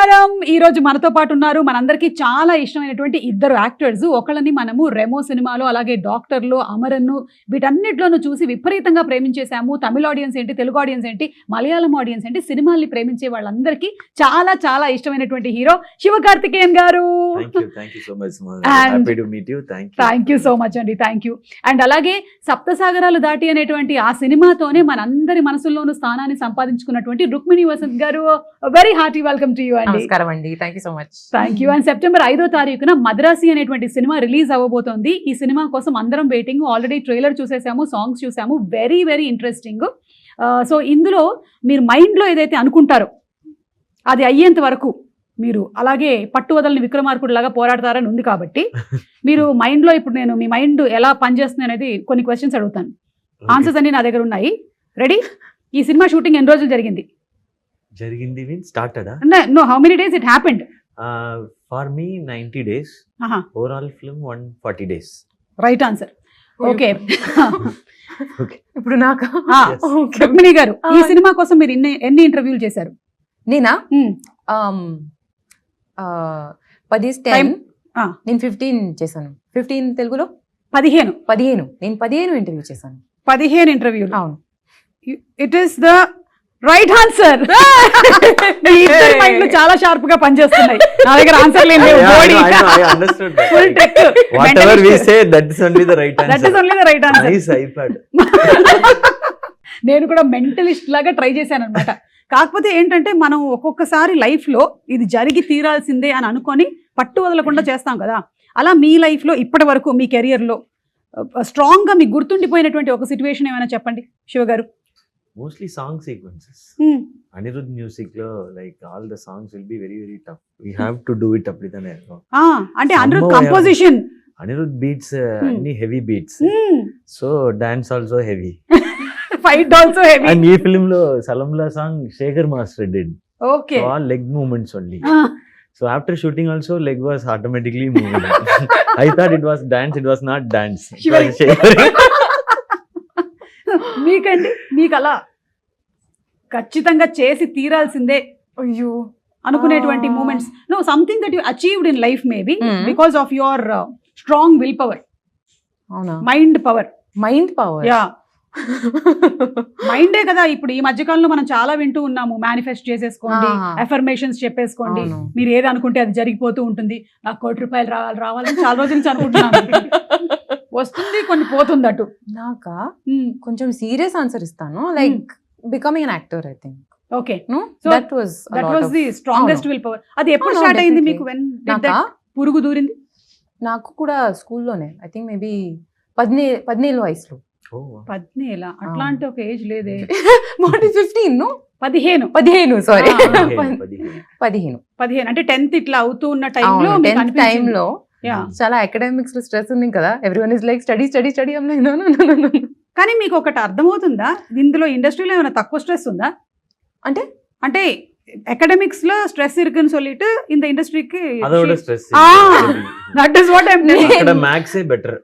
నమస్కారం. ఈ రోజు మనతో పాటు ఉన్నారు మనందరికీ చాలా ఇష్టమైనటువంటి ఇద్దరు యాక్టర్స్. ఒకళ్ళని మనము రెమో సినిమాలో, అలాగే డాక్టర్లో, అమరన్ను వీటన్నిటిలోనూ చూసి విపరీతంగా ప్రేమించేసాము. తమిళ ఆడియన్స్ ఏంటి, తెలుగు ఆడియన్స్ ఏంటి, మలయాళం ఆడియన్స్ ఏంటి, సినిమాల్ని ప్రేమించే వాళ్ళందరికీ చాలా చాలా ఇష్టమైనటువంటి హీరో శివకార్తికేయన్ గారు. Thank you so much. Happy to meet you. Thank you so much అండి. Thank you. అండ్ అలాగే సప్తసాగరాలు దాటి అనేటువంటి ఆ సినిమాతోనే మనందరి మనసుల్లోనూ స్థానాన్ని సంపాదించుకున్నటువంటి రుక్మిణి వసంత్ గారు, very hearty welcome to you అండి. నమస్కారం అండి. Thank you so much. Thank you. And September 5వ తారీఖున మద్రాసి అనేటువంటి సినిమా రిలీజ్ అవ్వబోతోంది. ఈ సినిమా కోసం అందరం వెయిటింగ్. ఆల్రెడీ ట్రైలర్ చూసేసాము, సాంగ్స్ చూసాము, వెరీ వెరీ ఇంట్రెస్టింగ్. సో ఇందులో మీరు మైండ్లో ఏదైతే అనుకుంటారో అది అయ్యేంత వరకు మీరు అలాగే పట్టు వదలని విక్రమార్కుడు లాగా పోరాడతారని ఉంది. కాబట్టి మీరు మైండ్లో ఇప్పుడు నేను మీ మైండ్ ఎలా పనిచేస్తుంది అనేది కొన్ని క్వశ్చన్స్ అడుగుతాను. ఆన్సర్స్ అన్ని నా దగ్గర ఉన్నాయి. రెడీ? ఈ సినిమా షూటింగ్ ఎన్ని రోజులు జరిగింది? Started? No, how many days it happened? For me, 90 days. Overall film, 140 days. Right answer. Okay. ఇప్పుడు నాకు రుక్మిణి గారు, ఈ సినిమా కోసం మీరు ఎన్ని ఇంటర్వ్యూలు చేశారు? నేనా 10 నేను 15 చేశాను. 15 తెలుగులో 15 నేను 15 ఇంటర్వ్యూ చేశాను. 15 ఇంటర్వ్యూలు. అవును. It is the right answer. ఇద్దరి మైండ్లు చాలా షార్ప్ గా పనిచేస్తున్నాయి. నా దగ్గర ఆన్సర్ లేదు. I understood that. Full tech. Whatever we say, that's only the right answer. That is only the right answer. Nice iPad. నేను కూడా మెంటలిస్ట్ లాగా ట్రై చేశాను అనమాట. కాకపోతే ఏంటంటే మనం ఒక్కొక్కసారి లైఫ్లో ఇది జరిగి తీరాల్సిందే అని అనుకొని పట్టు వదలకుండా చేస్తాం కదా. అలా మీ లైఫ్లో ఇప్పటి వరకు మీ కెరియర్లో స్ట్రాంగ్గా మీకు గుర్తుండిపోయినటువంటి ఒక సిచ్యువేషన్ ఏమైనా చెప్పండి శివ గారు. Mostly song sequences. Anirudh music lo, like all the songs will be very very tough. We have to do it appadithane. Ante Anirudh composition. Anirudh beats any heavy beats. So dance also heavy. Fight also heavy. And ee film lo Salamla song Shekhar Master did. Okay. So all leg movements only. So after shooting also leg was automatically moving. I thought it was dance, it was not dance. It was Shekhar. మీకండి, మీకు అలా ఖచ్చితంగా చేసి తీరాల్సిందే అయ్యో అనుకునేటువంటి moments, no something that you achieved in life maybe because of your strong will power. అవునా? Mind power. Yeah, మైండే కదా. ఇప్పుడు ఈ మధ్యకాలంలో మనం చాలా వింటూ ఉన్నాము, మేనిఫెస్ట్ చేసేసుకోండి, అఫర్మేషన్స్ చెప్పేసుకోండి, మీరు ఏది అనుకుంటే అది జరిగిపోతూ ఉంటుంది. నాకు ₹1 రావాలని చాలా రోజుల నుంచి అనుకుంటున్నాను. వస్తుంది, కొన్ని పోతుంది. అటు నాకా కొంచెం సీరియస్ ఆన్సర్ ఇస్తాను. Like becoming an actor, I think. Okay. So that was the strongest will power. అది ఎప్పుడు స్టార్ట్ అయింది మీకు? వెన్ పురుగు దూరింది? నాకు కూడా స్కూల్లోనే, ఐ థింక్ మేబీ 17 వయసులో. 17? అట్లాంటి ఒక ఏజ్ లేదే. 15 సారీ 15 అంటే 10th ఇట్లా అవుతూ ఉన్న టైంలో చాలా అకాడమిక్స్ లో స్ట్రెస్ ఉంది కదా. Everyone is like study study study. కానీ మీకు ఒకటి అర్థమవుతుందా, ఇందులో ఇండస్ట్రీలో ఏమైనా తక్కువ స్ట్రెస్ ఉందా? అంటే అంటే అకాడమిక్స్ లో స్ట్రెస్ இருக்குன்னு சொல்லிட்டு இந்த ఇండస్ట్రీకి அதோட stress. That is what I am telling. ఇక్కడ మ్యాథ్స్ ఏ బెటర్.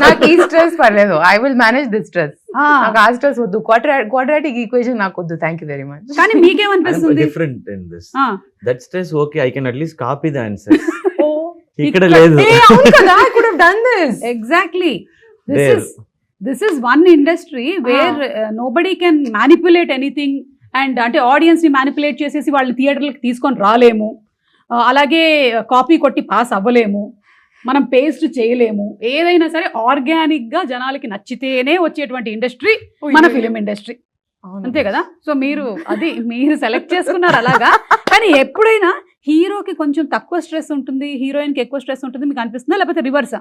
నాకు ఈ స్ట్రెస్ పర్లేదు. I will manage this stress. నాకు ఆ స్ట్రెస్ వద్దు. క్వాడ్రాటిక్ ఈక్వేషన్ నాకు వద్దు. Thank you very much. కానీ మీకేమనిపిస్తుంది? Different in this. That stress okay, I can at least copy the answers. ఇక్కడ లేదు. అవును కదా, I could have done this. Exactly. This is one industry where nobody can manipulate anything. And అంటే ఆడియన్స్ని manipulate చేసేసి వాళ్ళు థియేటర్లకు తీసుకొని రాలేము, అలాగే కాపీ కొట్టి పాస్ అవ్వలేము, మనం పేస్ట్ చేయలేము. ఏదైనా సరే ఆర్గానిక్గా జనాలకి నచ్చితేనే వచ్చేటువంటి ఇండస్ట్రీ మన ఫిలిం ఇండస్ట్రీ. అంతే కదా? సో మీరు సెలెక్ట్ చేసుకున్నారు అలాగా. కానీ ఎప్పుడైనా హీరోకి కొంచెం తక్కువ స్ట్రెస్ ఉంటుంది, హీరోయిన్కి ఎక్కువ స్ట్రెస్ ఉంటుంది మీకు అనిపిస్తుందా, లేకపోతే రివర్సా?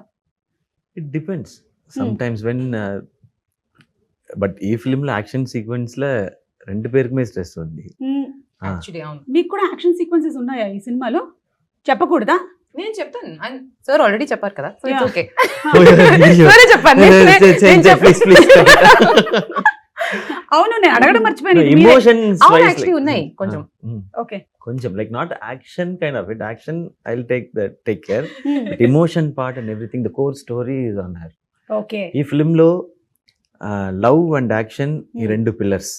It depends sometimes when. But ఈ ఫిల్మ్లో యాక్షన్ సీక్వెన్స్లో 2 పేరుకి మీద స్ట్రెస్ ఉంది. మీకు కూడా యాక్షన్ సీక్వెన్సెస్ ఉన్నాయా ఈ సినిమాలో? చెప్పకూడదా? నేను చెప్తాను. సార్ ఆల్రెడీ చెప్పారు కదా, సో ఇట్స్ ఓకే. అవును, నేను అడగడం మర్చిపోయాను. ఎమోషన్స్ యాక్చువల్లీ ఉన్నాయి కొంచెం. ఓకే, కొంచెం like not action kind of it. Action I will take care, but emotion part and everything, the core story is on her. Okay. ఈ ఫిల్మ్ లో లవ్ అండ్ యాక్షన్ ఈ 2 పిల్లర్స్.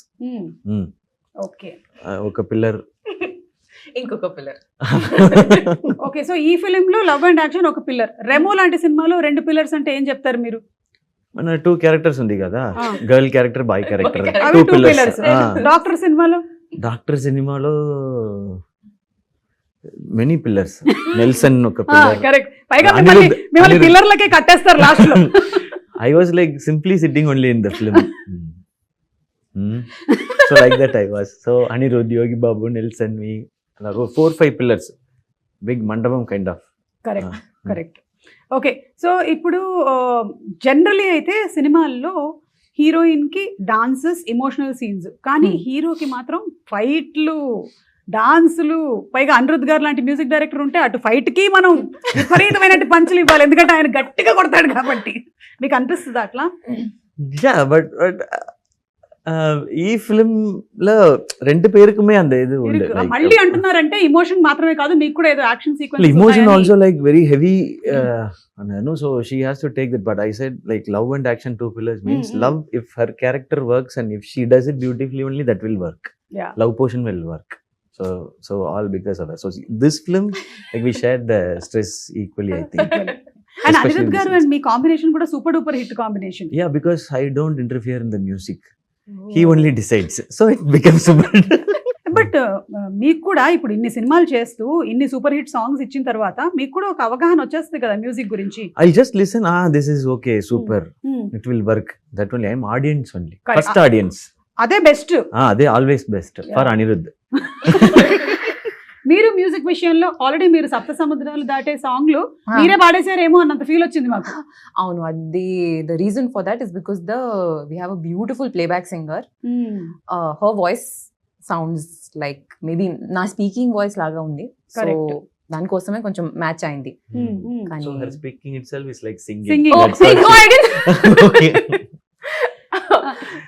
ఓకే. ఒక pillar ఇంకొక pillar. Okay, so ఈ film లో love and action ఒక pillar, Remo లాంటి సినిమాలో 2 పిల్లర్స్ అంటే ఏం చెప్తారు మీరు? మన 2 క్యారెక్టర్స్ ఉంది కదా, గర్ల్ క్యారెక్టర్, బాయ్ క్యారెక్టర్, అవి 2 2 పిల్లర్స్. పిల్లర్స్. డాక్టర్ సినిమాలో? డాక్టర్ సినిమాలో మెనీ పిల్లర్స్. నెల్సన్ ఒక పిల్లర్. కరెక్ట్. పైగా మిమ్మల్ని పిల్లర్లకే కట్టేస్తారు లాస్ట్ లో. I was like simply sitting only in the film. So like that I was. So Anirudh, Yogi Babu, Nelson, me, 4-5 pillars. Big mandapam kind of. Correct correct. Okay, so ఇప్పుడు generally అయితే సినిమాల్లో heroine కి dances, emotional scenes, కానీ హీరోకి మాత్రం ఫైట్లు, డాన్సులు, పైగా అనిరుద్ధ్ గారు లాంటి మ్యూజిక్ డైరెక్టర్ ఉంటే అటు ఫైట్ కి మనం విపరీతమైన పంచులు ఇవ్వాలి, ఎందుకంటే ఆయన గట్టిగా కొడతాడు కాబట్టి. మీకు అనిపిస్తుంది అట్లా? Yeah, but ఈ ఫిలిం లో 2 పేరుకుమే అంత ఇది ఉండే. మళ్ళీ అంటున్నారంటే ఎమోషన్ మాత్రమే కాదు, మీకు కూడా ఏదో action sequence. Emotion also like very heavy, so she has to take that. But I said like love and action 2 pillars means love. If her character works and if she does it beautifully, only that will work. Yeah. Love portion will work. So all because of that. So this film, like we shared the stress equally, I think. And Anirudh గారు and me combination కూడా super duper hit combination. Yeah, because I don't interfere in the music. He only decides. So it becomes super. But మీకు కూడా ఇప్పుడు ఇన్ని సినిమాలు చేస్తూ ఇన్ని super hit songs ఇచ్చిన తర్వాత మీకు కూడా ఒక అవగాహన వచ్చేస్తుంది కదా మ్యూజిక్ గురించి. I'll just listen. This is okay, super. It will work. That only I'm audience only. First audience. అదే బెస్ట్. అదే always best for Anirudh. మీరు మ్యూజిక్ విషయంలో ఆల్రెడీ మీరు సప్త సముద్రాలు దాటే సాంగ్లు మీరే పాడేశారేమో అన్నంత ఫీల్ వచ్చింది మాకు. అవును, అది the reason for that is because we have a beautiful playback singer. Her voice sounds like maybe నా స్పీకింగ్ వాయిస్ లాగా ఉంది. సో దానికోసమే కొంచెం మ్యాచ్ అయింది. So her speaking itself is like singing.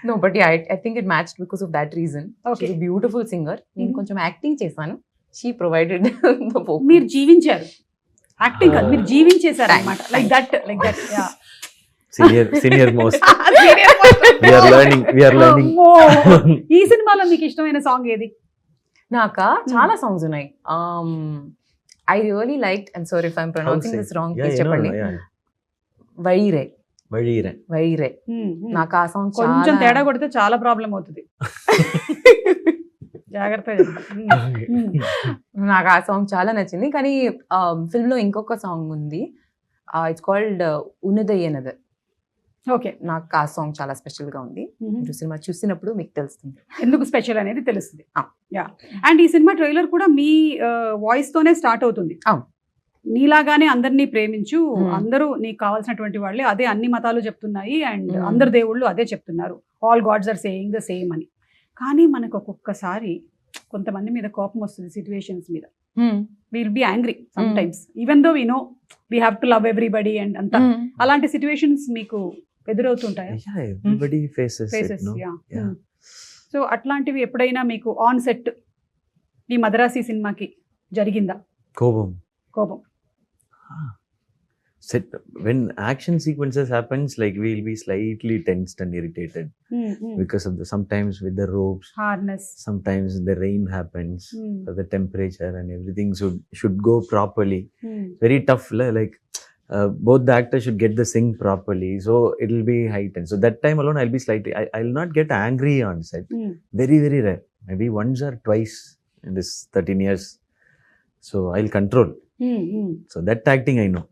No, but yeah, I think it matched because of that reason. Okay. She's a beautiful singer. నేను కొంచెం acting చేశాను. She provided the vocal. మీరు జీవించారు, యాక్టింగ్ కాదు, మీరు జీవించేశారు అన్నమాట. Like that yeah. Senior most. We are learning. ఈ సినిమాలో మీకు ఇష్టమైన సాంగ్ ఏది? నాకా చాలా సాంగ్స్ ఉన్నాయి. I really liked, and sorry if I'm pronouncing this wrong, please చెప్పండి. వైరే. నాకు ఆ సాంగ్ కొంచెం తేడా కొడితే చాలా ప్రాబ్లం అవుతుంది, జాగ్రత్తగా. నాకు ఆ సాంగ్ చాలా నచ్చింది. కానీ ఫిల్మ్ లో ఇంకొక సాంగ్ ఉంది, ఇట్స్ కాల్డ్ ఉన్నదయ్యనద. ఓకే, నాకు ఆ సాంగ్ చాలా స్పెషల్ గా ఉంది. మీరు సినిమా చూసినప్పుడు మీకు తెలుస్తుంది ఎందుకు స్పెషల్ అనేది తెలుస్తుంది. యా, అండ్ ఈ సినిమా ట్రైలర్ కూడా మీ వాయిస్ తోనే స్టార్ట్ అవుతుంది. నీలాగానే అందరినీ ప్రేమించు, అందరూ నీకు కావాల్సినటువంటి వాళ్ళే, అదే అన్ని మతాలు చెప్తున్నాయి అండ్ అందరు దేవుళ్ళు అదే చెప్తున్నారు, all gods are saying the same అని. కానీ మనకు ఒక్కొక్కసారి కొంతమంది మీద కోపం వస్తుంది, సిచ్యువేషన్స్ మీద. Will be angry sometimes even though we know we have to love everybody and అంతా. అలాంటి సిచ్యువేషన్స్ మీకు ఎదురవుతుంటాయా? Everybody faces it, no? Yeah. So అట్లాంటివి ఎప్పుడైనా మీకు ఆన్ సెట్ ఈ మద్రాసి సినిమాకి జరిగిందా కోపం? set when action sequences happens, like we'll be slightly tensed and irritated because of the sometimes with the ropes, harness, sometimes the rain happens, the temperature and everything should go properly. Very tough, like both the actors should get the sync properly, so it'll be heightened. So that time alone I'll be slightly, I'll not get angry on set. Very rare, maybe once or twice in this 13 years, so I'll control. So that acting I know.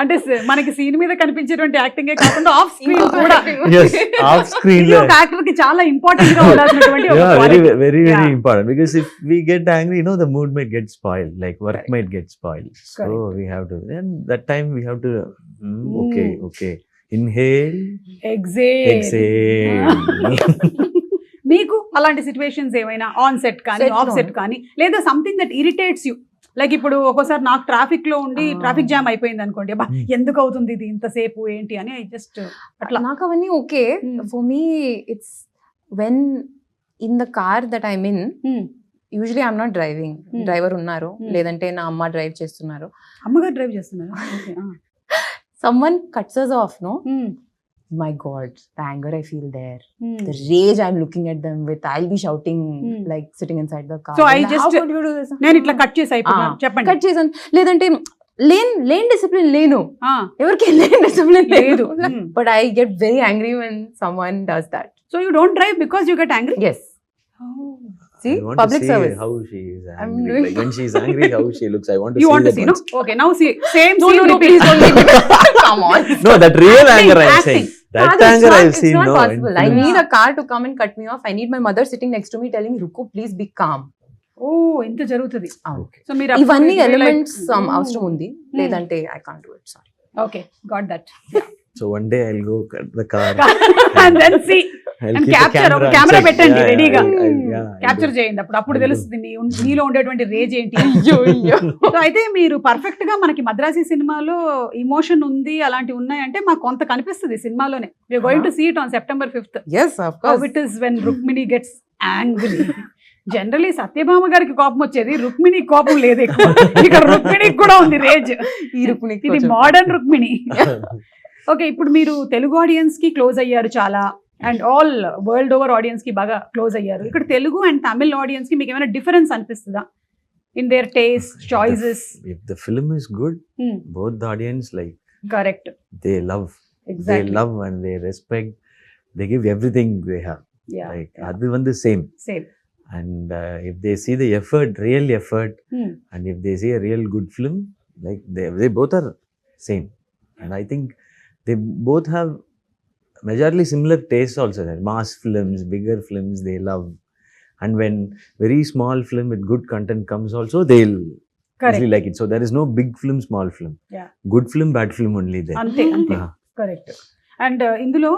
అంటే మనకి scene మీద కనిపించేటువంటి యాక్టింగే కాకుండా off screen కూడా. Yes, off screen ఒక actor కి చాలా important గా ఉండాల్సినటువంటి ఒక yeah, quality. very important, because if we get angry, you know, the mood might get spoiled, like work might get spoiled. So we have to, and that time we have to okay, inhale, exhale. మీకు అలాంటి situations ఏమైనా on set కానీ of set కానీ, లేదా something that irritates you? Like ఇప్పుడు ఒక్కోసారి నాకు traffic లో ఉండి ట్రాఫిక్ జామ్ అయిపోయింది అనుకోండి, అబ్బా ఎందుకు అవుతుంది ఇది ఇంతసేపు ఏంటి అని, ఐ జస్ట్ అట్లా. నాకు అవన్నీ okay. For me it's when in the car that I mean, usually I'm not driving, driver ఉన్నారు, లేదంటే నా అమ్మ డ్రైవ్ చేస్తున్నారు. అమ్మగారు డ్రైవ్ చేస్తున్నారు. Someone cuts us off, no? my God, the anger I feel there, the rage I'm looking at them with, I'll be shouting like sitting inside the car. So I How just- could you do this? నేను ఇట్లా cut చేసి అయిపోయాను చెప్పండి. Cut చేసాను. లేదంటే lane discipline లేను, ఆ, ఎవరికి లేన్ డిసిప్లిన్ లేదు. లేదు. But I get very angry when someone does that. So you don't drive because you get angry. Yes. See, I want public to see service. how she is I'm angry. doing- Like when she's angry, how she looks. I want to You see want to that see, no? once. Okay, now see, same No, scene no, no, repeat. please don't make me. Come on. No, that real anger I'm Acting. saying. That Father, anger I've it's seen. not No, possible. I in need films. a car to come and cut me off. I need my mother sitting next to me telling me, Ruko, please be calm. ఓ ఇంత జరుగుతుంది. Okay. So మీరు ఇవన్నీ elements అవసరం ఉంది, లేదంటే I can't do it. Sorry. Okay, got that. So one day I'll go cut the car. And then see, I'll and keep capture, the camera ఒక and camera check. పెట్టండి Yeah, రెడీగా. yeah, capture చేయండి, అప్పుడు I'll do. తెలుస్తుంది నీలో ఉండేటువంటి raise ఏంటి. So అయితే మీరు పర్ఫెక్ట్ గా మనకి మద్రాసి సినిమాలో ఇమోషన్ ఉంది, అలాంటివి ఉన్నాయంటే మాకు కొంత కనిపిస్తుంది సినిమాలోనే. We are going to see it on September 5th. Yes, of How course. it is when Rukmini gets angry. Generally Satyabhama గారికి కోపం వచ్చేది, రుక్మిణి కోపం లేదు ఎక్కువ. ఇక్కడ రుక్మిణికి కూడా ఉంది రేజ్. ఈ రుక్మిణికి ఇది కొంచెం- మోడర్న్ రుక్మిణి. ఓకే, ఇప్పుడు మీరు తెలుగు ఆడియన్స్ కి క్లోజ్ అయ్యారు చాలా, and all world over audience కి బాగా క్లోజ్ అయ్యారు. ఇక్కడ తెలుగు అండ్ తమిళ్ ఆడియన్స్ కి మీకు ఏమైనా డిఫరెన్స్ అనిపిస్తుందా in there taste, choices? If the film is good, both the audience like correct, they love, they exactly, love and they respect. They give everything they have. Like adu vandu same. Same. And if they see the effort, real effort, and if they see a real good film, like they both are same. And I think they both have majorly similar tastes also. There mass films, bigger films they love, and when very small film with good content comes also, they'll correct, easily like it. So there is no big film, small film. Yeah. Good film, bad film only there. అంతే అంతే, Ah. Correct. And ఇందులో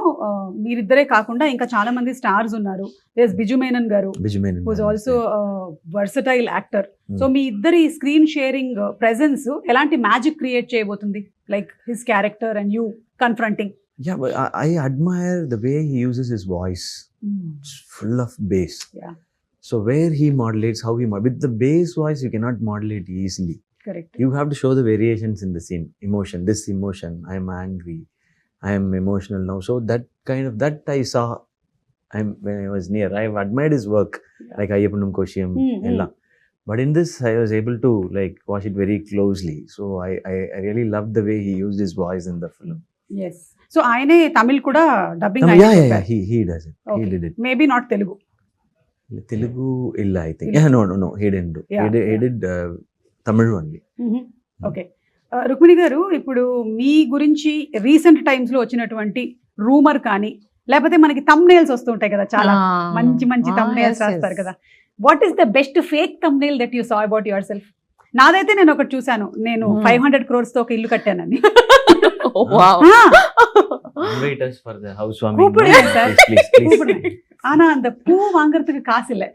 మీరిద్దరే కాకుండా ఇంకా చాలా మంది stars ఉన్నారు. There Biju Menon గారు, Biju Menon. Who's also versatile actor. So మీ ఇద్దరి స్క్రీన్ షేరింగ్ ప్రెజెన్స్ ఎలాంటి మ్యాజిక్ క్రియేట్ చేయబోతుంది? Like his character and you confronting. Yeah, but I admire the way he uses his voice. It's full of bass. Yeah. So where he modulates, how he with the bass voice, you cannot modulate easily. Correct. You have to show the variations in the scene. Emotion, this emotion, I am angry, I am emotional now. So that kind of that I saw. When I was near, I have admired his work, Yeah. like Ayyapanam Koshiyam, ella. But in this, I was able to like watch it very closely. So I really loved the way he used his voice in the film. Yes. So ఆయనే తమిళ్ కూడా dubbing Yeah, he does it. He did it. Maybe not Telugu. Telugu illa, I think. Yeah, no, he didn't do. Yeah, He did Tamil only. Okay, Rukmini గారు, ఇప్పుడు మీ గురించి recent times లో వచ్చినటువంటి rumour కానీ, లేకపోతే మనకి thumbnails వస్తుంటాయి కదా, చాలా మంచి మంచి thumbnails రాస్తారు కదా. What is the best fake thumbnail that you saw about your self? నాదైతే నేను ఒకటి చూసాను, నేను 500 crores తో ఒక ఇల్లు కట్టానని. Invite us for the housewarming. கூப்பிடுங்க சார், Please. கூப்பிடுங்க. ஆனா அந்த பூ வாங்குறதுக்கு காசு இல்ல.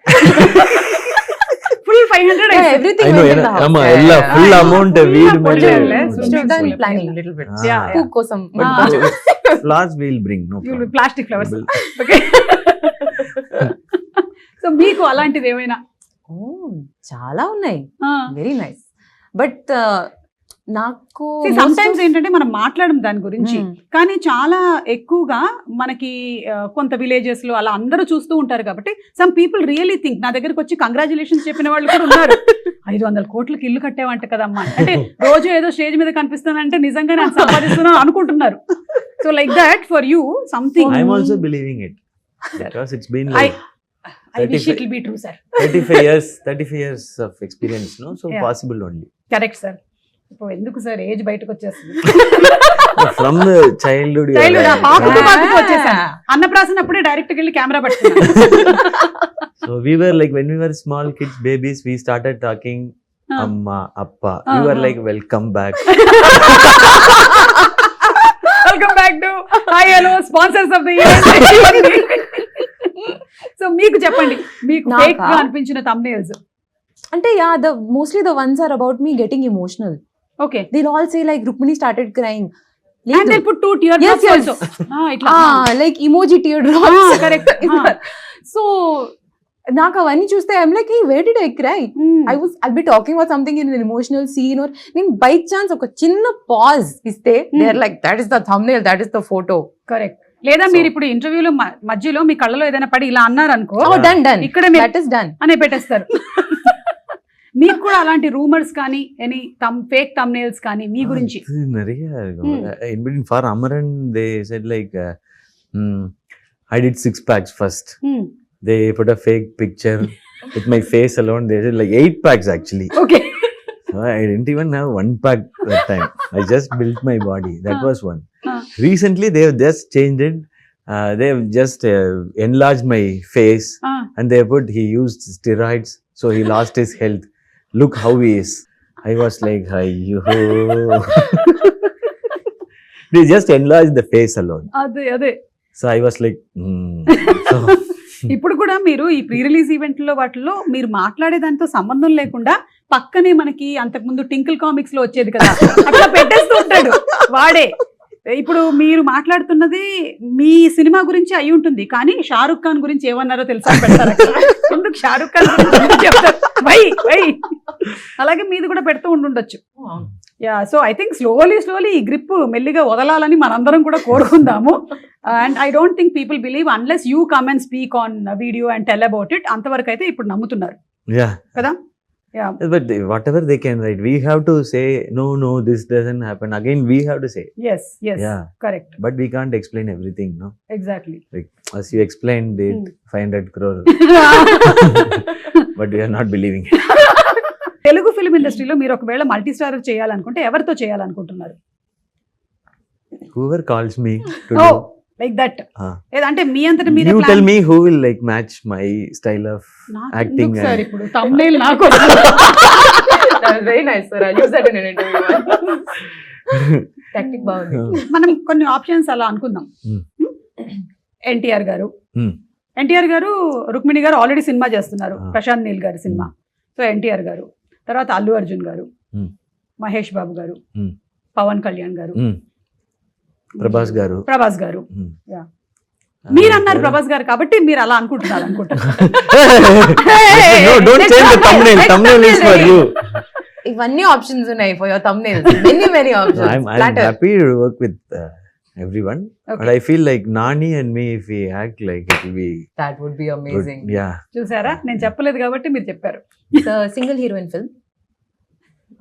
full 500 Yeah, ஆயிடுச்சு. everything I know, went in the house. ama, Yeah, ella yeah, full yeah. amount Full weed amount mele. le, We should have done planning a little bit. Ah. Yeah, Poo kosam. Ah. But flowers we'll bring, no You will problem. plastic flowers. We'll- okay. So మీకు అలాంటిది ఏమైనా? Oh, చాలా ఉన్నాయి. ఆ. Very nice. But నాకు some times ఏంటంటే మనం మాట్లాడడం దాని గురించి, కానీ చాలా ఎక్కువగా మనకి కొంత విలేజెస్ లో అలా అందరూ చూస్తూ ఉంటారు కాబట్టి సమ్ పీపుల్ రియలీ థింక్, నా దగ్గరకు వచ్చి కంగ్రాచులేషన్స్ చెప్పిన వాళ్ళు కూడా ఉన్నారు, 500 కోట్లకి ఇల్లు కట్టేవంట కదమ్మా, అంటే రోజు ఏదో స్టేజ్ మీద కనిపిస్తానంటే నిజంగా నేను సంపాదిస్తున్నాను అనుకుంటున్నారు. So like that for you something. I'm also believing it because it's been like I wish it will be true, sir. 35 years of experience, no? So Yeah. possible only. Correct sir. ఇప్పుడు ఎందుకు sir age బయటకు వచ్చేస్తుంది? From the childhood. you are Childhood, like- పాకుతూ పాకుతూ వచ్చేసాను. అన్నప్రాసన అప్పుడే direct వెళ్ళి కెమెరా పట్టుకున్నాను. So we were like, when we were small kids, babies, we started talking Amma, Appa. We were like, welcome back. Welcome back to hi hello sponsors of the year. So మీకు చెప్పండి, మీకు నాకా? Fake గా అనిపించిన thumbnails. అంటే yeah, the mostly the ones are about me getting emotional. Okay, They'll all say like Rukmini started crying. and they put 2 tear Yes, drops yes. also. ఇట్లా Like emoji teardrops. correct. So నాకు అవన్నీ చూస్తే I'm like, hey, where did I cry? I'll be talking about something in an emotional scene, or నేను by chance ఒక చిన్న pause ఇస్తే they are like, that is the thumbnail, that is the photo. Correct. లేదా మీరు ఇప్పుడు ఇంటర్వ్యూలో మధ్యలో మీ కళ్ళలో ఏదైనా పడి ఇలా అన్నారు అనుకో, డన్ ఇక్కడ దట్ ఇస్ డన్ అనే పెట్టేస్తారు. మీకు కూడా అలాంటి రూమర్స్ కానీ ఎనీ ఫేక్ thumbnails కానీ మీ గురించి? நிறைய in between for Amaran they said like I did 6 packs first. They put a fake picture with my face alone. They said like 8 packs actually. Okay. So I didn't even have 1 pack that time. I just built my body. That was one. Ah. Recently they have just changed it. They have just enlarged my face and they put he used steroids, so he lost his health. Look how he is. I was like, ayyo. They just enlarged the face alone. అదే So I was like, So, ఇప్పుడు కూడా మీరు ఈ pre release ఈవెంట్లో వాటిలో మీరు మాట్లాడే దాంతో సంబంధం లేకుండా పక్కనే మనకి అంతకుముందు టింకిల్ కామిక్స్ లో వచ్చేది కదా, అట్లా పెట్టేస్తూ ఉంటాడు వాడే. ఇప్పుడు మీరు మాట్లాడుతున్నది మీ సినిమా గురించి అయి ఉంటుంది, కానీ షారుఖ్ ఖాన్ గురించి ఏమన్నారో తెలుసా పెడతారు అక్కడ. ఎందుకు షారుఖ్ ఖాన్ గురించి ఎందుకు చెప్తారు? వై అలాగే మీది కూడా పెడుతూ ఉండుండొచ్చు. Yeah, so I think slowly ఈ గ్రిప్ మెల్లిగా వదలాలని మనందరం కూడా కోరుకుందాము. And I don't think people believe unless you come and speak on video and tell about it. అంతవరకు అయితే ఇప్పుడు నమ్ముతున్నారు yeah. కదా. Yeah, But whatever they can write, we have to say, no, this doesn't happen. Again, we have to say. Yes Yeah. Correct, But we can't explain everything, no? Exactly. Like, as you explained it, 500 crore. But we are not believing it. Telugu film ఇండస్ట్రీలో మీరు ఒకవేళ multi starrer చేయాలనుకుంటే ఎవరితో చేయాలనుకుంటున్నారు? Whoever calls me to ఓ do. Like that. Ah. లేదంటే మీ అంతటా మీరే You plan- tell me who will like match my style of నాకు acting ఎందుకు సార్ and- ఇప్పుడు thumbnail నాకు that was very nice sir, I'll use that in an interview. Tactic బాగుంది. మనం కొన్ని ఆప్షన్స్ అలా అనుకుందాం. Hmm. ఎన్టీఆర్ గారు, Hmm. ఎన్టీఆర్ గారు, రుక్మిణి గారు ఆల్రెడీ సినిమా చేస్తున్నారు, Ah. ప్రశాంత్ నీల్ గారి సినిమా. సో ఎన్టీఆర్ గారు, తర్వాత అల్లు అర్జున్ గారు, Hmm. మహేష్ బాబు గారు, Hmm. పవన్ కళ్యాణ్ గారు, ప్రభాస్ గారు. ప్రభాస్ గారు. Hmm. Yeah. మీరు అన్నారు ప్రభాస్ గారు కాబట్టి మీరు అలా అనుకుంటున్నారు అనుకుంటున్నారు. No, don't change the thumbnail. Thumbnail is for you. ఇవన్నీ ఆప్షన్స్ ఉన్నాయి for your thumbnails. Many options. I'm Platter. happy to work with everyone. But Okay. I feel like Nani and me, if we act like it will be That would be good. amazing. Yeah. చూసారా, నేను చెప్పలేదు కాబట్టి మీరు చెప్పారు. It's a single heroine film.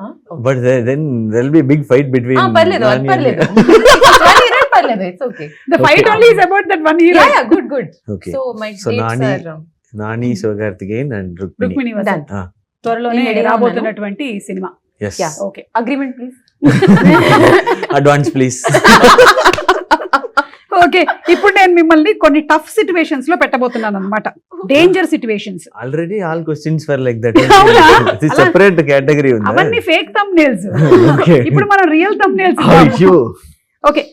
Huh? Okay. But then there'll be a big fight between పర్లేదు Nani and పర్లేదు. పర్లేదు, it's okay. The fight Okay. only is about that one hero. Yeah, good. Okay. So my So dates Nani- are Nani, Sivakarthikeyan and Rukmini. Rukmini Vasant. done. Ah, త్వరలోనే నేను ready గా రాబోతున్నటువంటి cinema. yes. Yeah. Okay. Agreement please. Advance, please. Okay, ఇప్పుడు నేను మిమ్మల్ని కొన్ని tough situations లో పెట్టబోతున్నాను అన్నమాట. Danger situations. Already all questions were like that. అవునా? It's a separate category. అవన్నీ ఫేక్ thumbnails. Okay. ఇప్పుడు మనం రియల్ thumbnails. Ayyo. ఓకే,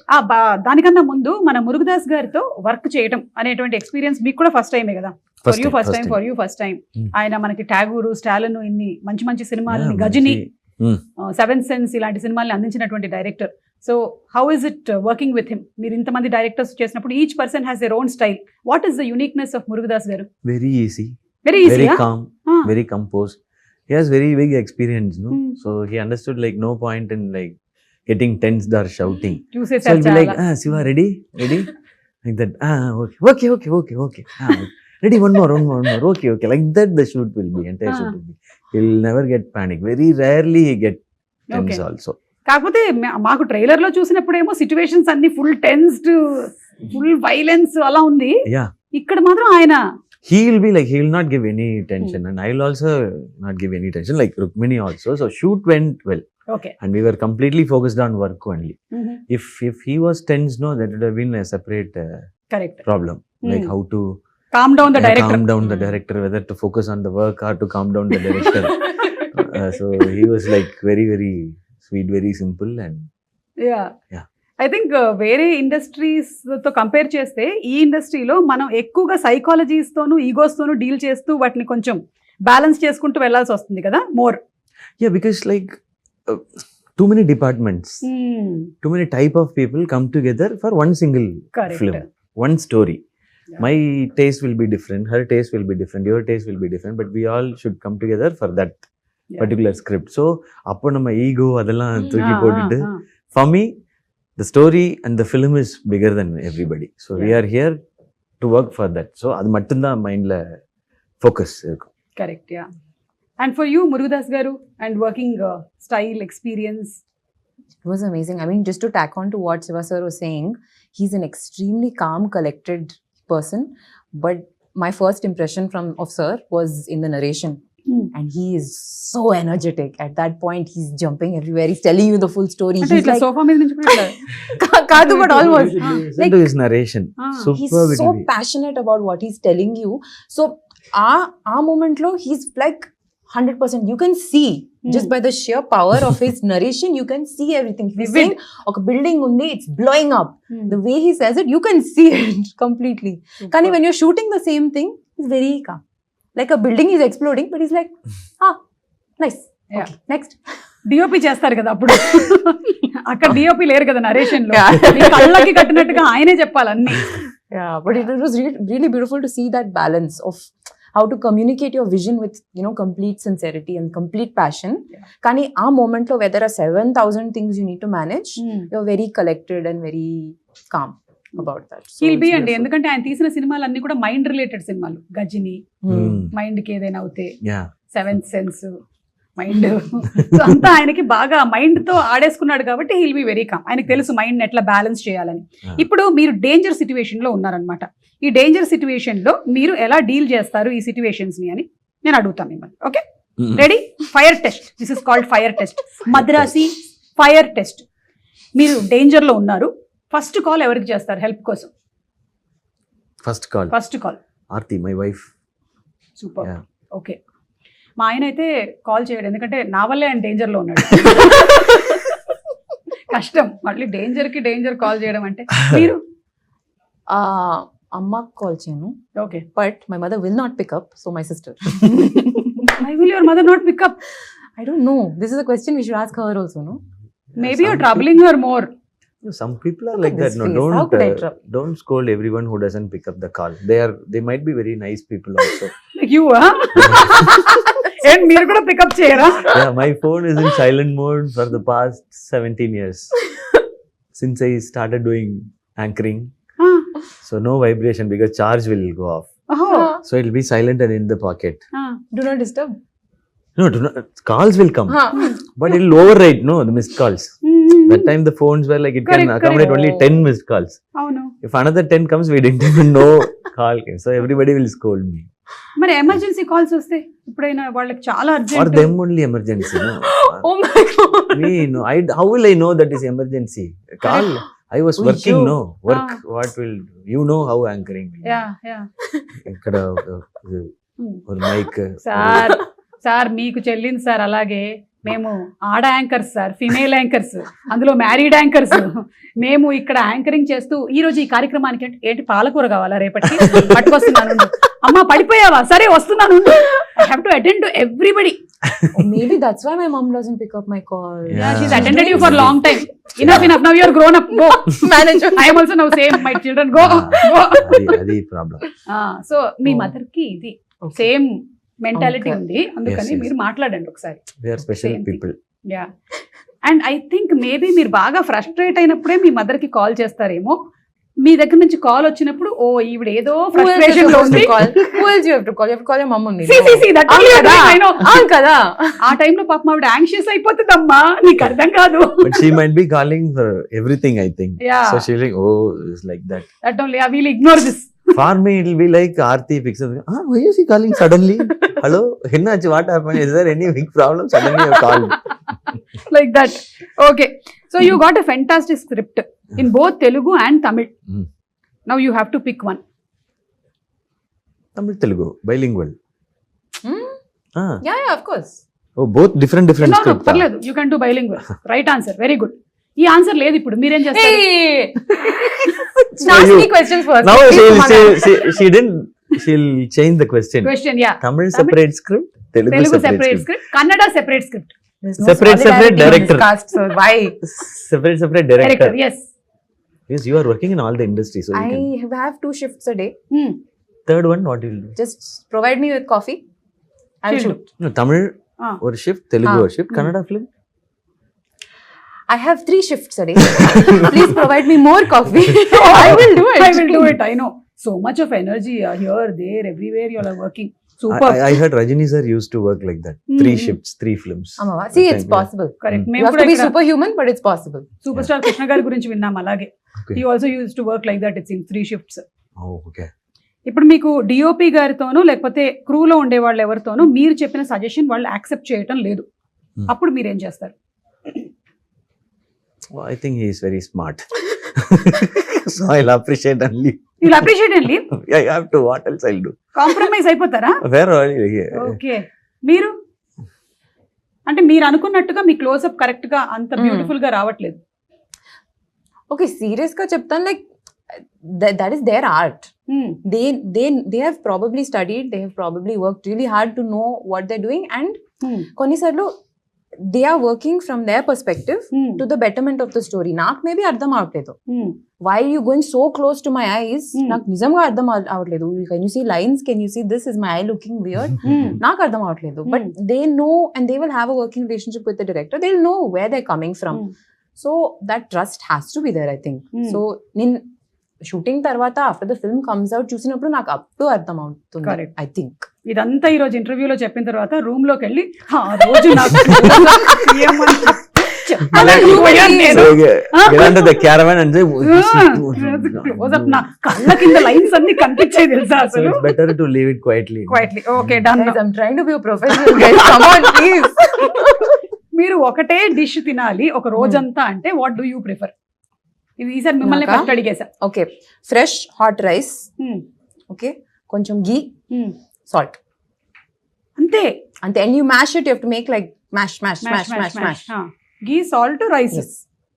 దానికన్నా ముందు మన మురుగదాస్ గారితో వర్క్ చేయడం అనేటువంటి ఎక్స్పీరియన్స్ మీకు కూడా ఫస్ట్ టైమే కదా? For you first time, for you first time. Hmm. ఆయన మనకి టాగూరు, స్టాలిన్, ఇన్ని మంచి మంచి సినిమాలని, Yeah, Ghajini, Hmm. Seven sense ఇలాంటి సినిమాల్ని అందించినటువంటి director. So how is it working with him? మీరు ఇంతమంది డైరెక్టర్స్ చేసినప్పుడు each person has their own style. What is the uniqueness of Murugadoss garu? Very easy. Very Very easy. calm. Very composed. He has very big experience, no? Hmm. So he understood like no point in like getting tensed or shouting. So చూసేసారు he'll be like, చాలా. Siva, ready? Like that. Okay. Ready, one more. Okay. Like that the shoot will be, entire shoot will be. He'll never get panic. Very rarely he get tense Okay. also. కాకపోతే మాకు trailer లో చూసినప్పుడేమో situations అన్ని full tensed, full violence అలా ఉంది. Yeah. ఇక్కడ మాత్రం ఆయన He will be like, he will not give any tension. And I will also not give any tension. Like Rukmini also. So shoot went well. Okay. And we were completely focused on work only. If he was tense, no, that would have been a separate correct. problem. Like how to calm down the director. calm down the director, whether to focus on the work or to calm down the director. So he was like very, very sweet, very simple. And Yeah. I think వేరే industries తో compare చేస్తే ఈ ఇండస్ట్రీలో మనం ఎక్కువగా psychologies తోను, egos తోను deal చేస్తూ వాటిని కొంచెం బ్యాలెన్స్ చేసుకుంటూ వెళ్లాల్సి వస్తుంది కదా, more. yeah, because like too many departments, too many type of people come together for one single Correct. film, one story. Yeah. My taste will be different, her taste will be different, your taste will be different, but we all should come together for that particular script. So appo nama ego adella thooki potittu, for me the story and the film is bigger than everybody. So we are here to work for that. So அது மட்டும்தான் மைண்ட்ல focus இருக்கும். Correct, yeah. And for you, Murugadas garu, and working style experience. It was amazing. I mean, just to tack on to what Siva sir was saying, he's an extremely calm, collected person. But my first impression of sir was in the narration. And he is so energetic. At that point, he's jumping everywhere. He's telling you the full story. అంటే He's ఇట్లా like, sofa మీద నుంచి కూడా ఇట్లా. Kadu, but almost. Listen to his narration. He's Superb it so will be. passionate about what he's telling you. So, our moment lo, he's like 100%. You can see just by the sheer power of his narration, you can see everything. He's Vivid. saying, "Okay, building undi, it's blowing up." The way he says it, you can see it completely. Kani, when you're shooting the same thing, he's very calm. Like a building is exploding, but he's like, nice. Yeah. Okay, next. DOP చేస్తారు కదా అప్పుడు, అక్కడ DOP లేరు కదా narration లో, Yeah. మీ కళ్ళకి కట్టినట్టుగా ఆయనే చెప్పాలి అన్ని. Yeah, but it was really beautiful to see that balance of how to communicate your vision with, complete sincerity and complete passion. Yeah. Kani, our moment lo, where there are 7,000 things you need to manage, you're very collected and very calm about that. So he'll be it's అండి, beautiful. ఎందుకంటే ఆయన తీసిన సినిమాలు అన్ని కూడా mind related సినిమాలు. Ghajini, Hmm. Mind కి ఏదైనా అవుతే, Yeah. Seventh sense, mind, so అంతా ఆయనకి బాగా మైండ్ తో ఆడేసుకున్నాడు కాబట్టి హీల్ బి వెరీ కామ్. ఆయనకి తెలుసు మైండ్ ఎట్లా బ్యాలెన్స్ చేయాలని. ఇప్పుడు మీరు డేంజర్ సిచ్యువేషన్ లో ఉన్నారనమాట. ఈ డేంజర్ సిచ్యువేషన్ లో మీరు ఎలా డీల్ చేస్తారు ఈ సిచ్యువేషన్స్ ని అని నేను అడుగుతాను మిమ్మల్ని. Okay, ready? Fire test. This is called fire test. Madrasi fire test. మీరు డేంజర్ లో ఉన్నారు. ఫస్ట్ కాల్ ఎవరికి చేస్తారు హెల్ప్ కోసం? First call first call Aarti, my wife. Super. Yeah. Okay, మా ఆయన అయితే కాల్ చేయడు, ఎందుకంటే నా వల్లే ఆయన డేంజర్ లో ఉన్నాడు. కష్టం మళ్ళీ డేంజర్ కి డేంజర్ కాల్ చేయడం అంటే. మీరు? Amma call chenu, okay. but my mother will not pick up, so my sister. Why will your mother not pick up? I don't know. This is a question we should ask her also, no? Maybe you're troubling her more. Some people are Look like at that. this No, face. How could I trouble? don't scold everyone who doesn't pick up the call. They might be very nice people also. Like you, huh? And మీరు కూడా pickup చేయరా? Yeah, my phone is in silent mode for the past 17 years since I started doing anchoring. So no vibration because charge will go off. So it'll be silent and in the pocket. Do not disturb. No, calls will come, Huh. but it'll override. No, the missed calls. That time the phones were like it Correct, can accommodate correct. only 10 missed calls. అవును. If another 10 comes, we didn't even know call came. So everybody will scold me. మరి emergency calls వస్తే ఇప్పుడైనా వాళ్ళకి చాలా For urgent. them only emergency. No. Oh my god. Me, no. How will I know that is emergency? Call. I was Oh, working. you. No work. What will you know how anchoring? Yeah yeah. ఇక్కడ ఒక mic. Sir మీకు చెల్లింది sir. అలాగే మేము ఆడ anchors sir, female anchors, అందులో married anchors. మేము ఇక్కడ యాంకరింగ్ చేస్తూ ఈ రోజు ఈ కార్యక్రమానికి ఏంటి పాలకూర కావాలా రేపటికి పట్టుకొస్తున్నాను. అమ్మ పడిపోయావా? సరే వస్తున్నాను. I have to attend to everybody. Oh, maybe that's why my mom doesn't pick up my call. Yeah, she's attended you for long time. Enough. Now you are grown up. Go. Manager. I am also now same. My children go. Go. అది problem. So మీ mother కి ఇది same mentality Okay. ఉంది, అందుకని Yes, yes. మీరు మాట్లాడండి ఒకసారి. They are special Same thing. People. Yeah. And I think maybe మీరు బాగా ఫ్రస్ట్రేట్ అయినప్పుడే మీ మదర్ కి కాల్ చేస్తారేమో. మీ దగ్గర నుంచి కాల్ వచ్చినప్పుడు ఓ ఈవిడ ఏదో Who else you ఫ్రస్ట్రేషన్ లో supposed ఉంది. to call? Who else you have to call? You have to call your mom only. See, no? see, see, that Ah, only I kada. know. Ah, kada. ఆ టైంలో పాపం ఆవిడ anxious అయిపోతుందమ్మా, నీకు అర్థం కాదు. But she might be calling for everything, I think. Yeah. So she's like, oh, it's like that. That only I will ignore this. For me, it'll be like Aarti picks up. Why is he calling suddenly? Hello? Hinnachi, what happened? Is there any big problem? Suddenly you called. Like that. Okay. So you got a fantastic script in both Telugu and Tamil. Mm. Now you have to pick one. Tamil Telugu, bilingual. Hmm? Ah. Yeah, of course. Oh, both different No, no, scripts. పర్లేదు. You can do bilingual. Right answer. Very good. ఈ answer లేదు ఇప్పుడు. మీరేం చేస్తారు? Hey! So Ask you- me questions first. Now Please, Sumana. she didn't. She'll change the question. Question, yeah. Tamil separate script, Telugu Telugu separate separate script. script. Kannada separate script. There's no Separate solidarity in director. this cast, so why? Separate director. Director, yes. Yes, you are working in all the industries, so you can. I have 2 shifts a day. Hmm. Third one, what will you do? Just provide me with coffee. I'll She'll shoot. No, Tamil Ah. or shift, Telugu Ah. or shift, Kannada film. I have 3 shifts a day. Please provide me more coffee. I will do it. I will do it. I know. So much of energy here, there, everywhere you all are working. Super. I heard Rajini sir used to work like that. 3 shifts, 3 films. Amma, see, it's Yeah. possible. Correct. You మేము have కూడా to be ఇక్కడ superhuman, but it's possible. Super star Krishna గారి గురించి విన్నాం అలాగే. Okay. He also used to work like that. It seems 3 shifts. Oh, okay. ఇప్పుడు మీకు DOP గారితోనూ లేకపోతే క్రూలో ఉండే వాళ్ళు ఎవరితోనూ మీరు చెప్పిన సజెషన్ వాళ్ళు యాక్సెప్ట్ చేయటం లేదు, అప్పుడు మీరు ఏం చేస్తారు? Well, I think he is very smart. So I'll appreciate and leave. వీళ్ళు అప్రిషియేట్ అండి, I have to. What else I'll do? Compromise అయిపోతారా? Where are you? ఓకే, మీరు అంటే మీరు అనుకున్నట్టుగా మీ క్లోజ్అప్ కరెక్ట్ గా అంత బ్యూటిఫుల్ గా రావట్లేదు. Okay, serious ka cheptan, like that is their art. They have probably studied, they have probably worked really hard to know what they're doing, and కొన్నిసార్లు they are working from their perspective to the betterment of the story. నాకు maybe అర్థం అవట్లేదు. Why are you going so close to my eyes? నాకు నిజంగా అర్థం అవట్లేదు. Can you see lines? Can you see this? Is my eye looking weird? నాకు అర్థం అవట్లేదు. But they know, and they will have a working relationship with the director. They'll know where they're coming from. So that trust has to be there, I think. So నేను shooting తర్వాత after the film comes out చూసినప్పుడు నాకు అప్పుడు అర్థం అవుతుంది. Correct. I think ఇదంతా ఈ రోజు ఇంటర్వ్యూలో చెప్పిన తర్వాత రూమ్ లోకి వెళ్ళి ఆ రోజు నాకు ఏమని చెప్పాలని పోయాను నేను. Get under the caravan and say, Close up, నా కళ్ళ కింద లైన్స్ అన్ని కనిపించాయి తెలుసా so అసలు. it's better to leave it quietly. Quietly okay done. I'm trying to be a professional guys, come on please. మీరు ఒకటే డిష్ తినాలి ఒక రోజంతా అంటే వాట్ డూ యూ ప్రిఫర్? ఇది ఈసారి మిమ్మల్ని నాకా? ఫస్ట్ అడిగేసా. Okay, fresh hot rice, okay, కొంచెం గీ, సాల్ట్, అంతే. అంతే. And you mash it, you have to make like mash mash mash mash mash. Ghee, salt, rice.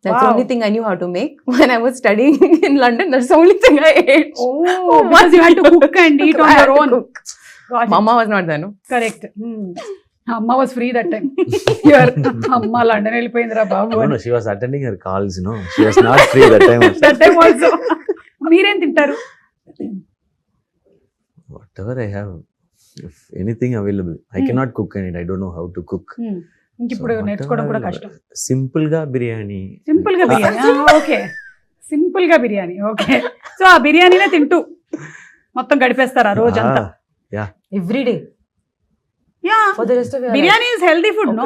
That's the only thing I knew how to make when I was studying in London. That's the only thing I ate. Oh, because you had to cook and eat on I had your to own. cook. Mama was not there, no? Correct. అమ్మ was free that time. Here అమ్మ London వెళ్ళిపోయిందిరా బాబు. No, she was attending her calls, no? She was not free that time. That time also. మీరేం తింటారు? Whatever I have, if anything available. I cannot cook in it. I don't know how to cook. ఇంక ఇప్పుడు So నేర్చుకోవడం కూడా whatever, కష్టం. Simple గా biryani. Simple గా biryani. Okay, simple గా బిర్యానీ. ఓకే, సో ఆ బిర్యానీనే తింటూ మొత్తం గడిపేస్తారు ఆ రోజంతా. Every day yeah, for the rest of your life. Biryani is healthy food, no?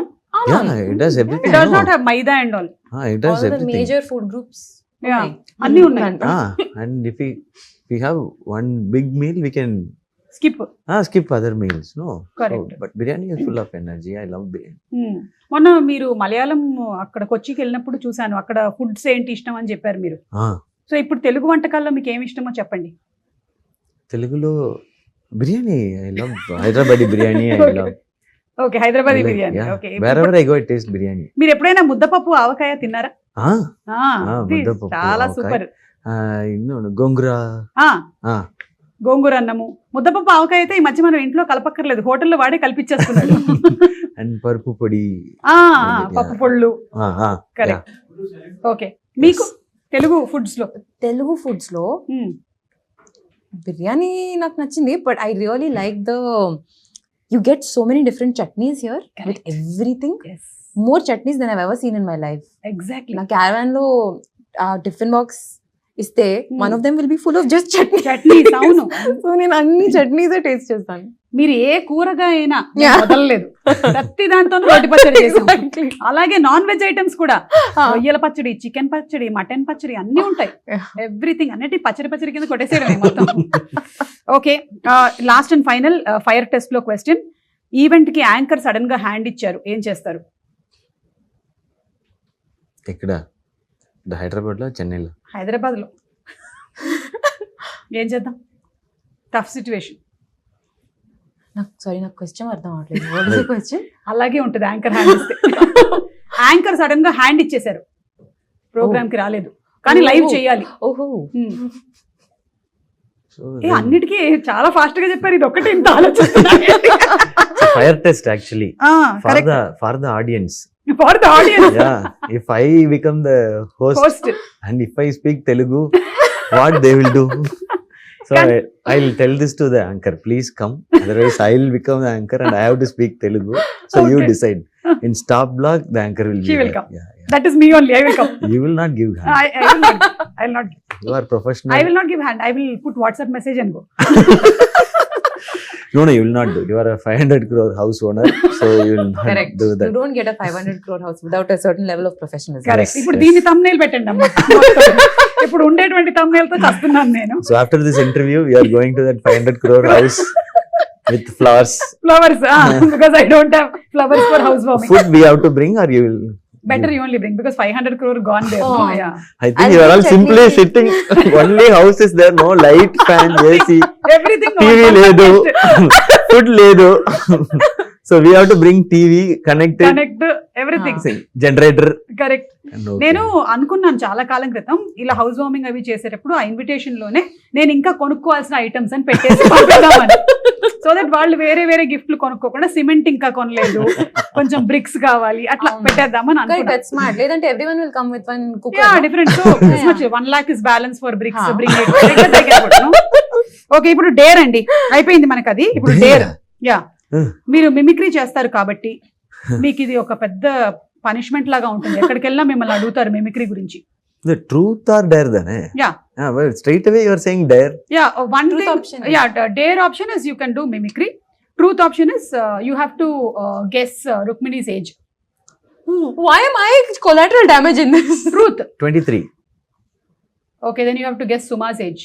Yeah, it does everything. It does no? Not have maida and all. It does All the everything. major food groups. Yeah. Okay. అన్నీ ఉన్నాయి. And if we have one big meal, we can skip. skip other meals. No. Correct. But biryani is full of energy. I love biryani. మొన్న మీరు మలయాళం అక్కడ కొచ్చికి వెళ్ళినప్పుడు చూసాను, అక్కడ foods ఏంటి ఇష్టం అని చెప్పారు మీరు. సో ఇప్పుడు తెలుగు వంటకాల్లో మీకు ఏమి ఇష్టమో చెప్పండి. తెలుగులో biryani. I love Hyderabadi biryani. I love. Okay, Hyderabadi I like- biryani. yeah. Okay, Wherever I go, I taste biryani. మీరు ఎప్పుడైనా ముద్దపప్పు ఆవకాయ తిన్నారా? ఇది ముద్దపప్పు, చాలా ఆవకాయ. సూపర్. గోంగూర. గోంగూర అన్నము, ముద్దపప్పు ఆవకాయ అయితే ఈ మధ్య మనం ఇంట్లో కలపక్కర్లేదు, హోటల్లో వాడే కలిపించేస్తున్నాడు. అండ్ పరుపు పొడి. పప్పు పొళ్ళు. కరెక్ట్. ఓకే, మీకు తెలుగు ఫుడ్స్ లో? తెలుగు ఫుడ్స్ లో బిర్యానీ నాకు నచ్చింది, but I really like the you get so many different chutneys here. Correct. With everything. Yes. More chutneys than I've ever seen in my life. Exactly. నా caravan లో tiffin box ఇస్తే one of them will be full of just chutney. Chutneys. అవును. So నేను అన్ని chutneys taste చేస్తాను. మీరు ఏ కూరగా అయినా Yeah. వదలలేదు, ప్రతి దాంతో రోటి పచ్చడి చేసాం. Exactly. అలాగే నాన్ వెజ్ ఐటమ్స్ కూడా, రొయ్యల పచ్చడి, చికెన్ పచ్చడి, మటన్ పచ్చడి అన్ని ఉంటాయి. ఎవ్రీథింగ్ అన్నిటి పచ్చడి కింద కొట్టేసేయడమే మొత్తం. Okay, last and final fire test లో క్వశ్చన్. ఈవెంట్ కి యాంకర్ సడన్ గా హ్యాండ్ ఇచ్చారు, ఏం చేస్తారు? ఎక్కడ? హైదరాబాద్ లో, చెన్నైలో? హైదరాబాద్ లో. ఏం చేద్దాం? Tough situation. నాకు క్వశ్చన్ అర్థం అవ్వట్లేదు. క్వశ్చన్ అలాగే ఉంటుంది యాంకర్ హ్యాండ్ ఇస్తే. యాంకర్ సడన్ గా హ్యాండ్ ఇచ్చేసారు, ప్రోగ్రామ్ కి రాలేదు కానీ లైవ్ చేయాలి. ఓహో, అన్నిటికీ చాలా ఫాస్ట్ గా చెప్పారు, ఇది ఒకటి ఇంత ఆలోచిస్తున్నా. Fire test actually for the audience. For the audience. If I become the host and if I speak Telugu, what they will do? So I'll tell this to the anchor, please come, otherwise I'll become the anchor and I have to speak Telugu. So you decide. In stop block, the anchor will be She will there. come. Yeah. That is me only. I will come. You will not give hand. I will not. I will not. You are professional. I will not give hand. I will put WhatsApp message and go. No, you will not do. You are a 500 crore house owner, so you will not Correct. do You that. don't get a 500 crore house without a certain level of professionalism. Correct. Yes, ఇప్పుడు yes. దీన్ని thumbnail పెట్టండి అమ్మా. ఇప్పుడు ఉండేటువంటి thumbnail తో చస్తున్నాను నేను. So after this interview, we are going to that 500 crore house with flowers. Flowers, because I don't have flowers for housewarming. Food we have to bring, or you will. Better you only bring because 500 crore gone there. Oh. No? Yeah. I think I'll you are all bring simply chutney. sitting. Only house is there, no light, fan, AC, Everything. TV ledu, food ledu. So we have to bring TV, connect it, Connect everything. generator. Correct. and okay. నేను అనుకున్నాను చాలా కాలం క్రితం ఇలా house warming అవి చేసేటప్పుడు ఆ invitation లోనే నేను ఇంకా కొనుక్కోవాల్సిన ఐటమ్స్ అని పెట్టేసి పంపిద్దామని. సో దట్ వాళ్ళు వేరే వేరే గిఫ్ట్లు కొనుక్కోకుండా సిమెంట్ ఇంకా కొనలేదు, కొంచెం బ్రిక్స్ కావాలి, అట్లా పెట్టేద్దామని Correct, అనుకున్నాను. that's smart. లేదంటే everyone will come with one cooker. Yeah, no? different. So this much 1 lakh is balance for bricks. Huh. Bring it. Like that I can put, no? Okay, ఇప్పుడు dare అండి, అయిపోయింది మనకి అది. ఇప్పుడు dare. Yeah, మీరు mimicry చేస్తారు కాబట్టి మీకు ఇది ఒక పెద్ద పనిష్మెంట్ లాగా ఉంటుంది. ఎక్కడికి వెళ్ళినా మిమ్మల్ని అడుగుతారు మిమిక్రీ గురించి. The truth or dare then? Yeah. Well, straight away you are saying dare. Yeah, one Truth thing. option. Yeah, dare option is you can do mimicry. Truth option is you have to guess Rukmini's age. Why am I collateral damage in this? Truth. 23, Okay, then you have to guess Suma's age.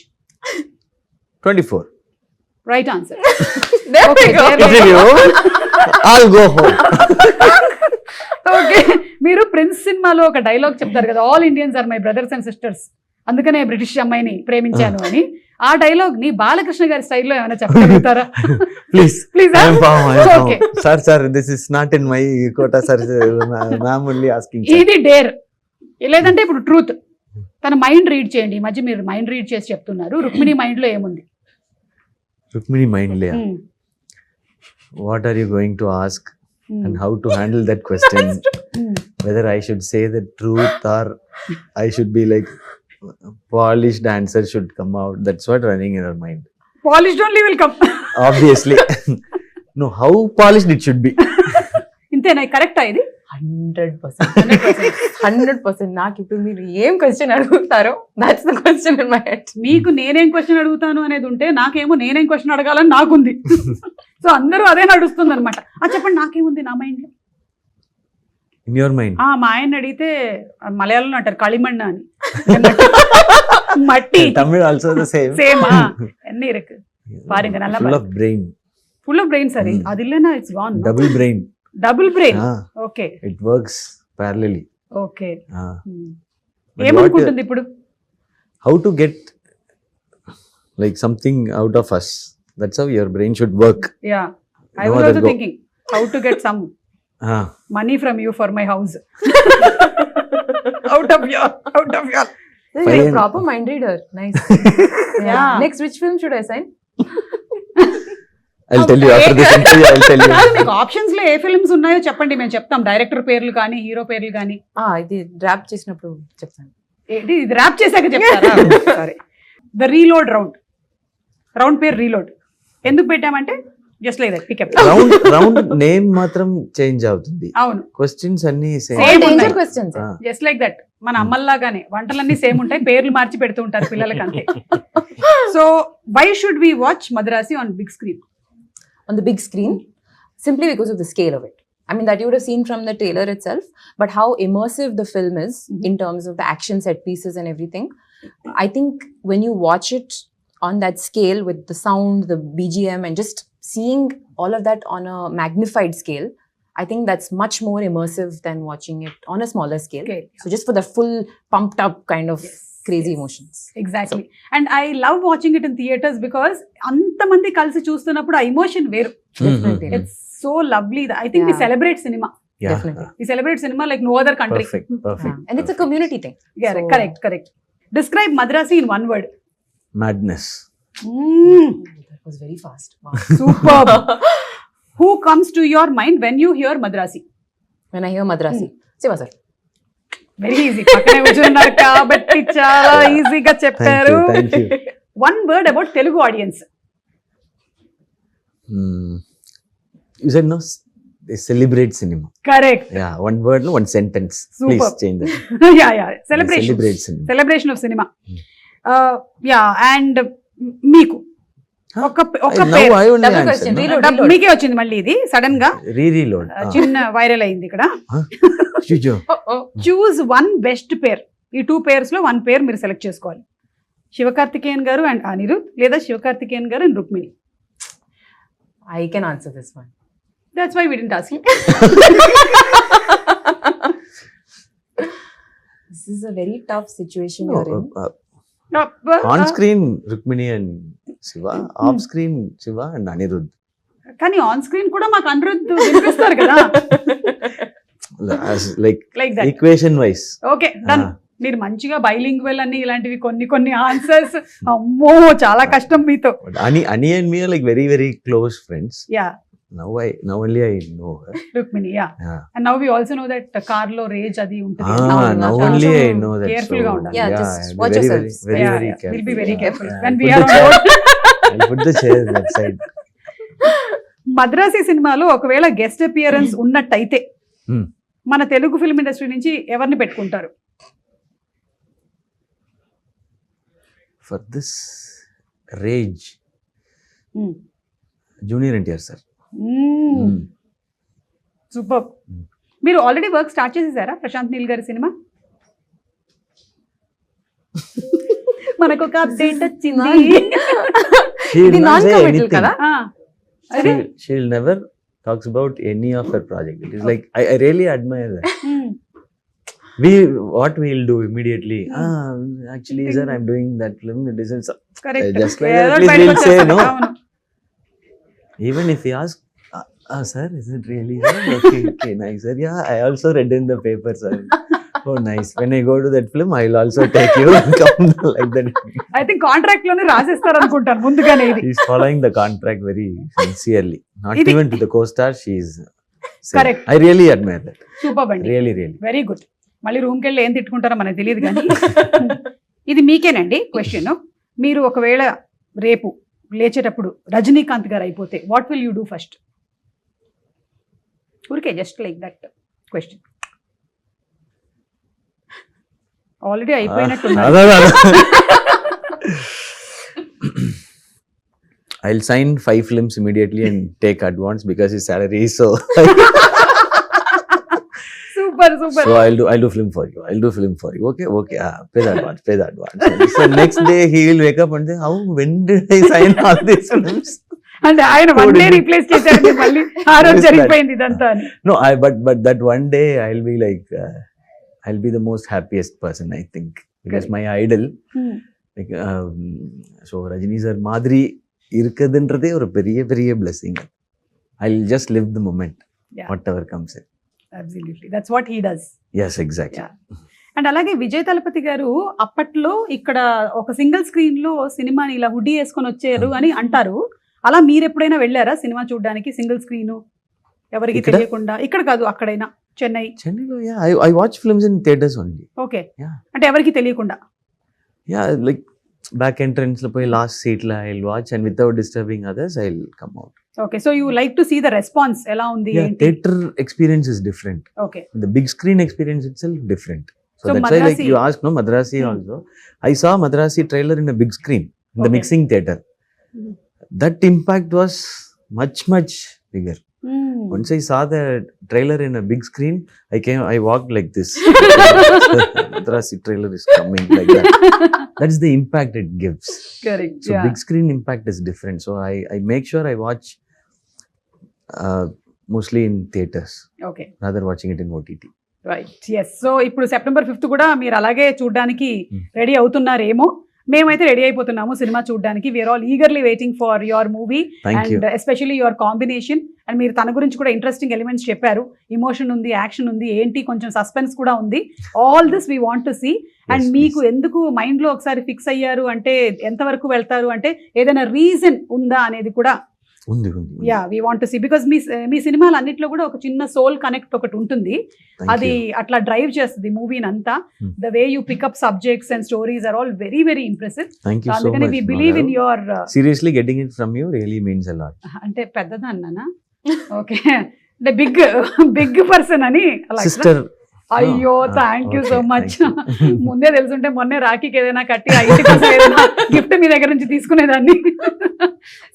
24. Right answer. There Okay, we go. there we Interview. I'll go home. Okay, మీరు prince సినిమాలో ఒక dialogue చెప్తారు కదా, all Indians are my brothers and sisters, అందుకనే British అమ్మాయిని ప్రేమించాను అని. ఆ డైలాగ్ ని బాలకృష్ణ గారి స్టైల్లో ఏమైనా చెప్పగలుగుతారా? Please. Please, I am found. Okay. Sir, this is not in my quota, sir. Ma'am only asking. Sir. ఇది డేర్. లేదంటే ఇప్పుడు ట్రూత్. తన మైండ్ రీడ్ చేయండి. ఈ మధ్య మీరు మైండ్ రీడ్ చేసి చెప్తున్నారు. రుక్మిణి మైండ్ లో ఏముంది? Rukmini mind layer. Hmm. What are you going to ask Hmm. and how to handle that question? Hmm. Whether I should say the truth or I should be like polished answer should come out. That's what running in our mind. Polished only will come. Obviously. No, how polished it should be. ఇంతేనా? కరెక్టా ఇది? 100%. 100%. నాకు ఇప్పుడు మీరు ఏం question అడుగుతారో that's the question in my head. మీకు నేనేం క్వశ్చన్ అడుగుతాను అనేది ఉంటే, నాకేమో నేనేం క్వశ్చన్ అడగాలని నాకుంది. సో అందరూ అదే నడుస్తుంది అనమాట. చెప్పండి, నాకేముంది నా మైండ్ లో? In your mind. మా ఆయన అడిగితే మలయాళంలో అంటారు களிமண் అని. మట్టి. Tamil also the same. Same. ఎన్ని ఇருக்கு பாருங்க, நல்லா Full of brain. Full of brain. సరే, అది இல்லனா it's gone. Double brain. Double brain. Ah, okay it works parallelly. Okay. Ah. But ఏమనుకుంటుంది ఇప్పుడు? how to get like something out of us. That's how your brain should work. Yeah, I No was other also go. Thinking how to get some Ah. Money from you for my house. Out of your Fine. Proper mind reader. Nice. Yeah. Next which film should I sign? I'll tell you after this interview. I'll tell you. కాదు, మీకు options లో ఏ films ఉన్నాయో చెప్పండి, మేము చెప్తాం. Director పేర్లు కానీ, hero పేర్లు కానీ. ఇది డ్రాప్ చేసినప్పుడు చెప్తాను. ఏంటి ఇది ర్యాప్ చేశాక చెప్తారా? సారీ. ద రీలోడ్ రౌండ్ పేరు రీలోడ్. ఎందుకు పెట్టామంటే just like that pickup. Round name మాత్రం చేంజ్ అవుతుంది. అవును, క్వశ్చన్స్ అన్ని Same డేంజర్ ఉన్నాయి. క్వశ్చన్స్. Just like that. మన అమ్మల్లాగానే వంటలన్నీ సేమ్ ఉంటాయి, పేర్లు మార్చి పెడుతూ ఉంటారు పిల్లలకి, అంతే. So why should we watch Madharaasi on big screen? On the big screen, simply because of the scale of it. I mean, that you would have seen from the trailer itself, but how immersive the film is in terms of the action set pieces and everything. I think when you watch it on that scale with the sound, the BGM, and just seeing all of that on a magnified scale, I think that's much more immersive than watching it on a smaller scale. Okay. So just for the full pumped up kind of crazy emotions. Exactly. And I love watching it in theaters because అంతమంది కలిసి చూస్తున్నప్పుడు ఆ emotion వేరు. Definitely. It's so lovely. I think we Yeah. Celebrate cinema. Yeah. Definitely. We celebrate cinema like no other country. Perfect. Perfect. And it's a community thing. So- correct. Describe Madharaasi in one word. Madness. That was very fast. Wow. Super. Who comes to your mind when you hear Madharaasi? When I hear Madrasi, Siva sir. Very easy. పక్కనే కూర్చున్నారు కాబట్టి చాలా ఈజీగా Thank చెప్పారు. you. Thank you. One word about Telugu audience. You said no. they celebrate cinema. Correct. Yeah, one word, no, one sentence. Super. Please change that. Yeah They celebration celebrate cinema. Celebration of cinema. Hmm. Yeah and మీకు Huh? ఒక Now పేరు I only Double answer. question, No? reload. మీకే వచ్చింది మళ్ళీ ఇది sudden గా Reload. చిన్న viral అయింది ఇక్కడ. Chujo. చూజ్ వన్ బెస్ట్ పేర్. ఈ 2 పేర్స్ లో 1 పేర్ మీరు సెలెక్ట్ చేసుకోవాలి. శివకార్తికేయన్ గారు అండ్ అనిరుద్, లేదా Sivakarthikeyan garu and Rukmini. I can answer this one. That's why we didn't ask you. This is a very tough situation No, you're in. on screen Rukmini and Shiva, off screen Shiva and Anirudh. కానీ on screen కూడా మాకు అనిరుద్ వినిపిస్తారు కదా. As like like that. equation wise. Okay done. మీరు మంచిగా bilingual అని ఇలాంటివి కొన్ని ఆన్సర్స్. అమ్మో చాలా కష్టం మీతో. But Ani and me are like very very close friends. Yeah Now only I know her. Rukmini. Yeah Yeah. And now we also know that car లో రేజ్ అది ఉంటుంది. Now only I know that. Careful గా ఉండాలి. Yeah, just I'll be watch very, yourselves. very Yeah, very yeah. careful. We'll be very careful Yeah, when I'll we put are the on chair- board. I'll put the chair that side. Madrasi సినిమాలో ఒకవేళ guest appearance ఉన్నట్టయితే Hmm. మన Telugu film industry నుంచి ఎవరిని పెట్టుకుంటారు? For this rage, Junior NTR sir. Super. మీరు already work start చేసేసారా ప్రశాంత్ నీల్ గారి సినిమా? మనకు ఒక అప్డేట్ వచ్చింది. She'll ఇది not non say committal anything. కదా? అదే She'll never talks about any of her project. It is like I really admire that. What we'll do immediately. Actually, sir, I'm doing that film. It isn't. Correct. Just like that, at least we'll say no. Even if he asks, sir, is it really? Sir? Okay, nice, sir. Yeah, I also read in the paper, sir. Oh, nice. When I go to that film, I'll also take you and come like that. I think contract లోనే రాసేస్తారు అనుకుంటాను ముందుగానే ఇది. He's following the contract very sincerely. Not Idi- even to the co-star. She's Correct. I really admire that. Super అండి. Really. Very good. మళ్ళీ రూమ్కి వెళ్ళి ఏం తిట్టుకుంటారో మనకు తెలియదు కానీ ఇది మీకేనండి క్వశ్చన్. మీరు ఒకవేళ రేపు లేచేటప్పుడు రజనీకాంత్ గారు అయిపోతే what will you do first? ఊరికే just like that question. Already అయిపోయినట్టున్నారు. I'll sign 5 films immediately and take advance because his salary is so. Super super. So I'll do film for you. Okay. Pay the advance. So next day he will wake up and say, how? When did I sign all these films? అంటే ఆయన one day replace చేశారు మళ్ళీ ఆ రోజు జరిగిపోయింది ఇదంతా అని. No, but that one day I'll be like, I'll be the most happiest person, I think, because my idol, like, so Rajini sir Madri irukadன்றதே ஒரு பெரிய blessing. I'll just live the moment, Yeah. whatever comes in. Absolutely. That's what he does. Yes, exactly. Yeah. And అలాగే విజయ్ తలపతి గారు అప్పట్లో ఇక్కడ ఒక single screen లో సినిమాని ఇలా హుడ్డీ వేసుకొని వచ్చారు అని అంటారు. అలా మీరు ఎప్పుడైనా వెళ్ళారా సినిమా చూడడానికి సింగిల్ స్క్రీన్ ఎవరికి ఇక్కడ? తెలియకుండా? ఇక్కడ కాదు అక్కడైనా Chennai. Chennai, yeah, I watch films in theaters only. Okay. Yeah. అంటే ఎవరికి తెలియకుండా. Yeah, like back entrance lo poi last seat la I'll watch and without disturbing others I'll come out. Okay. So you like to see the response ఎలా ఉంది Yeah, ఏంటి? theater experience is different. ఓకే. The big screen experience itself different. So So that's why, like Madrasi- you asked, no, Madrasi also. I saw Madrasi trailer in a big screen, in the Okay. mixing theater. Mhm. That impact was much bigger. Once I saw the trailer in a big screen, I walked like this. Madrasi trailer is coming like that. That's the impact it gives. Correct. So big screen impact is different. So I make sure I watch mostly in theaters okay. rather watching it in OTT. Right. Yes. So ఇప్పుడు September 5th కూడా మీరు అలాగే చూడడానికి Hmm. Ready అవుతున్నారేమో. మేమైతే ready అయిపోతున్నాము cinema చూడడానికి. We are all eagerly waiting for your movie Thank you. And especially your combination. And మీరు తన గురించి కూడా ఇంట్రెస్టింగ్ ఎలిమెంట్స్ చెప్పారు. ఇమోషన్ ఉంది, యాక్షన్ ఉంది, ఏంటి కొంచెం సస్పెన్స్ కూడా ఉంది. All this we want to see. And Yes, మీకు please. ఎందుకు మైండ్ లో ఒకసారి ఫిక్స్ అయ్యారు అంటే ఎంతవరకు వెళ్తారు అంటే ఏదైనా రీజన్ ఉందా అనేది కూడా ఉంది. Yeah we want to see. Because మీ సినిమాలు అన్నిట్లో కూడా ఒక చిన్న సోల్ కనెక్ట్ ఒకటి ఉంటుంది. Thank అది you. అట్లా డ్రైవ్ చేస్తుంది మూవీని అంతా. Hmm. The way you pickup subjects and stories are all very impressive. Thank you so అందుకని much. We believe in Madhav. యువర్ Seriously, getting it from you really means a lot. అంటే పెద్దదన్నానా? Okay. అంటే big person అని అలా. Sister. అయ్యో Oh, thank you so okay, much. thank you. ముందే తెలుసుంటే మొన్నే రాఖీకి ఏదైనా కట్టి ఆ ఇంటి కోసం ఏదైనా గిఫ్ట్ మీ దగ్గర నుంచి తీసుకునేదాన్ని.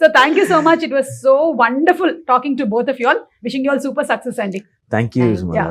So thank you so much. It was so wonderful talking to both of you all. Wishing you all super success అండి. Thank you, Thank Suman you. garu.